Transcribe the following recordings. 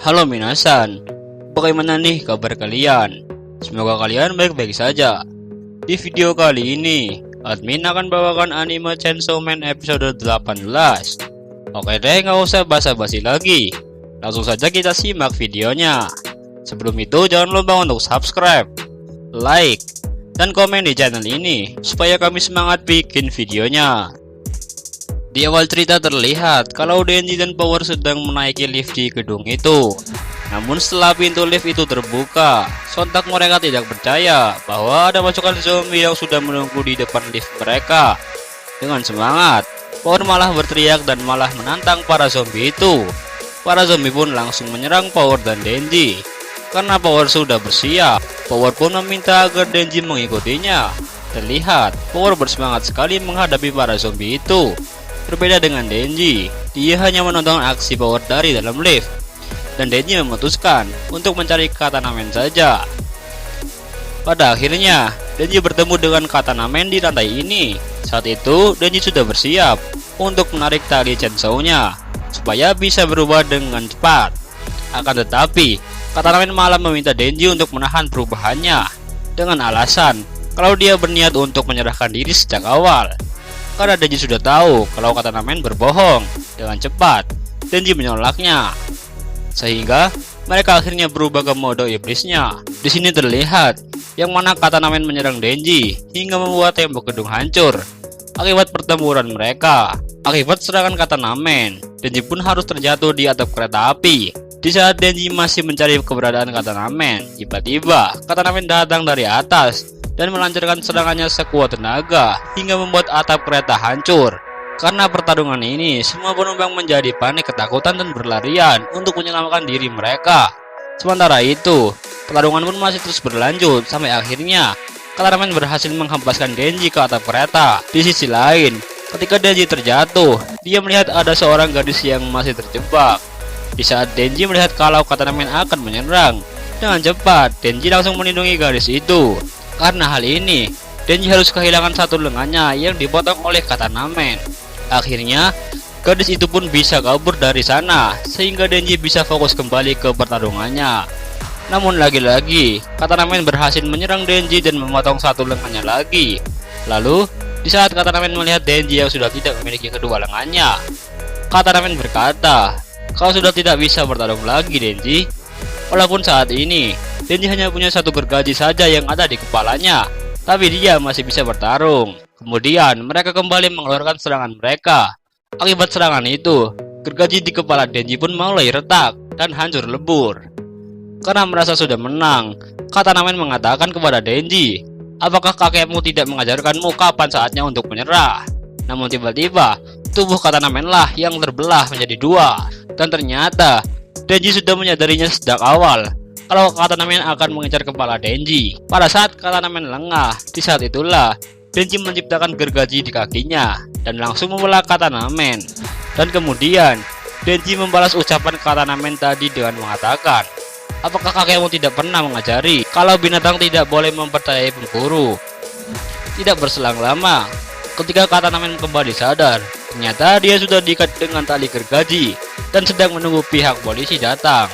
Halo minasan, bagaimana nih kabar kalian? Semoga kalian baik-baik saja. Di video kali ini, admin akan bawakan anime Chainsaw Man episode 18. Oke deh, nggak usah basa-basi lagi. Langsung saja kita simak videonya. Sebelum itu, jangan lupa untuk subscribe, like, dan komen di channel ini supaya kami semangat bikin videonya. Di awal cerita terlihat kalau Denji dan Power sedang menaiki lift di gedung itu. Namun setelah pintu lift itu terbuka, sontak mereka tidak percaya bahwa ada pasukan zombie yang sudah menunggu di depan lift mereka. Dengan semangat, Power malah berteriak dan malah menantang para zombie itu. Para zombie pun langsung menyerang Power dan Denji. Karena Power sudah bersiap, Power pun meminta agar Denji mengikutinya. Terlihat, Power bersemangat sekali menghadapi para zombie itu. Berbeda dengan Denji, dia hanya menonton aksi Power dari dalam lift. Dan Denji memutuskan untuk mencari Katana Man saja. Pada akhirnya, Denji bertemu dengan Katana Man di lantai ini. Saat itu, Denji sudah bersiap untuk menarik tali chainsaw-nya supaya bisa berubah dengan cepat. Akan tetapi, Katana Man malah meminta Denji untuk menahan perubahannya dengan alasan kalau dia berniat untuk menyerahkan diri sejak awal. Karena Denji sudah tahu kalau Katana Man berbohong. Dengan cepat, Denji menolaknya. Sehingga mereka akhirnya berubah ke mode iblisnya. Di sini terlihat yang mana Katana Man menyerang Denji hingga membuat tembok gedung hancur. Akibat pertempuran mereka, akibat serangan Katana Man, Denji pun harus terjatuh di atap kereta api. Di saat Denji masih mencari keberadaan Katana Man, tiba-tiba Katana Man datang dari atas dan melancarkan serangannya sekuat tenaga hingga membuat atap kereta hancur. Karena pertarungan ini, semua penumpang menjadi panik, ketakutan, dan berlarian untuk menyelamatkan diri mereka. Sementara itu, pertarungan pun masih terus berlanjut sampai akhirnya Katana Man berhasil menghempaskan Denji ke atap kereta. Di sisi lain, ketika Denji terjatuh, dia melihat ada seorang gadis yang masih terjebak. Di saat Denji melihat kalau Katana Man akan menyerang, dengan cepat Denji langsung melindungi gadis itu. Karena hal ini, Denji harus kehilangan satu lengannya yang dipotong oleh Katana Man. Akhirnya, gadis itu pun bisa kabur dari sana, sehingga Denji bisa fokus kembali ke pertarungannya. Namun lagi-lagi, Katana Man berhasil menyerang Denji dan memotong satu lengannya lagi. Lalu, di saat Katana Man melihat Denji yang sudah tidak memiliki kedua lengannya, Katana Man berkata, "Kau sudah tidak bisa bertarung lagi, Denji." Walaupun saat ini Denji hanya punya satu gergaji saja yang ada di kepalanya, tapi dia masih bisa bertarung. Kemudian mereka kembali mengeluarkan serangan mereka. Akibat serangan itu, gergaji di kepala Denji pun mulai retak dan hancur lebur. Karena merasa sudah menang, Katana Man mengatakan kepada Denji, "Apakah kakekmu tidak mengajarkanmu kapan saatnya untuk menyerah?" Namun tiba-tiba, tubuh Katana Man lah yang terbelah menjadi dua. Dan ternyata, Denji sudah menyadarinya sejak awal kalau Katana Man akan mengincar kepala Denji. Pada saat Katana Man lengah, di saat itulah Denji menciptakan gergaji di kakinya dan langsung membelah Katana Man. Dan kemudian Denji membalas ucapan Katana Man tadi dengan mengatakan, "Apakah kakekmu tidak pernah mengajari kalau binatang tidak boleh mempercayai pemburu?" Tidak berselang lama, ketika Katana Man kembali sadar, ternyata dia sudah diikat dengan tali gergaji dan sedang menunggu pihak polisi datang.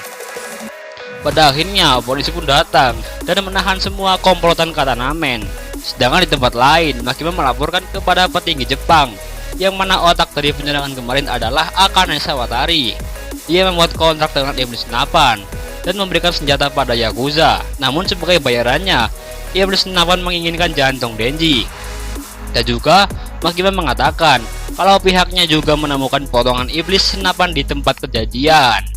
Pada akhirnya polisi pun datang dan menahan semua komplotan Katana Man. Sedangkan di tempat lain, Makima melaporkan kepada petinggi Jepang, yang mana otak dari penyerangan kemarin adalah Akane Sawatari. Dia membuat kontrak dengan Iblis Senapan dan memberikan senjata pada Yakuza. Namun sebagai bayarannya, Iblis Senapan menginginkan jantung Denji. Dan juga Makima mengatakan kalau pihaknya juga menemukan potongan Iblis Senapan di tempat kejadian.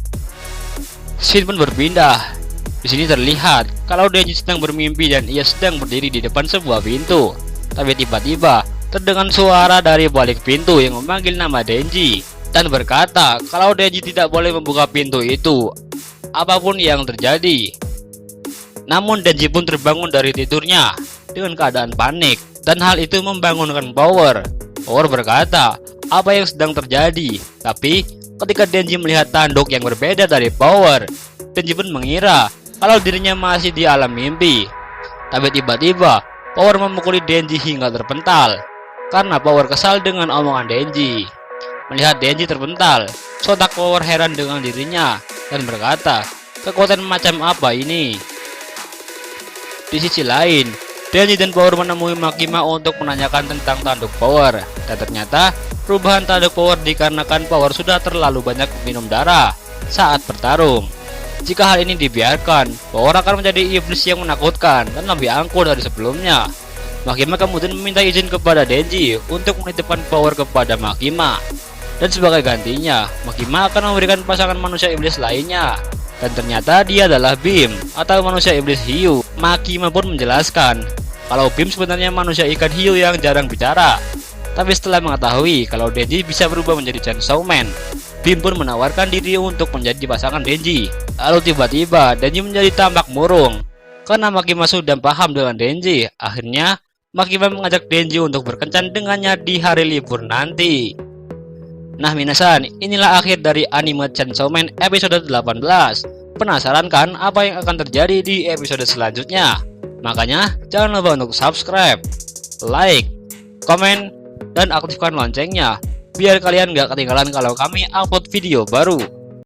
Scene pun berpindah. Di sini terlihat kalau Denji sedang bermimpi dan ia sedang berdiri di depan sebuah pintu. Tapi tiba-tiba terdengar suara dari balik pintu yang memanggil nama Denji dan berkata kalau Denji tidak boleh membuka pintu itu, apapun yang terjadi. Namun Denji pun terbangun dari tidurnya dengan keadaan panik dan hal itu membangunkan Power. Power berkata apa yang sedang terjadi, tapi ketika Denji melihat tanduk yang berbeda dari Power, Denji pun mengira kalau dirinya masih di alam mimpi. Tapi tiba-tiba Power memukuli Denji hingga terpental. Karena Power kesal dengan omongan Denji. Melihat Denji terpental, sontak Power heran dengan dirinya dan berkata, kekuatan macam apa ini? Di sisi lain, Denji dan Power menemui Makima untuk menanyakan tentang tanduk Power, dan ternyata perubahan tanduk Power dikarenakan Power sudah terlalu banyak minum darah saat bertarung. Jika hal ini dibiarkan, Power akan menjadi iblis yang menakutkan dan lebih angkuh dari sebelumnya. Makima kemudian meminta izin kepada Denji untuk menitipkan Power kepada Makima. Dan sebagai gantinya, Makima akan memberikan pasangan manusia iblis lainnya. Dan ternyata dia adalah Bim atau manusia iblis hiu. Makima pun menjelaskan kalau Bim sebenarnya manusia ikan hiu yang jarang bicara. Tapi setelah mengetahui kalau Denji bisa berubah menjadi Chainsaw Man, Bim pun menawarkan diri untuk menjadi pasangan Denji. Lalu tiba-tiba Denji menjadi tampak murung. Karena Makima sudah paham dengan Denji, akhirnya Makima mengajak Denji untuk berkencan dengannya di hari libur nanti. Nah minasan, inilah akhir dari anime Chainsaw Man episode 18. Penasaran kan apa yang akan terjadi di episode selanjutnya? Makanya jangan lupa untuk subscribe, like, komen, dan aktifkan loncengnya biar kalian gak ketinggalan kalau kami upload video baru.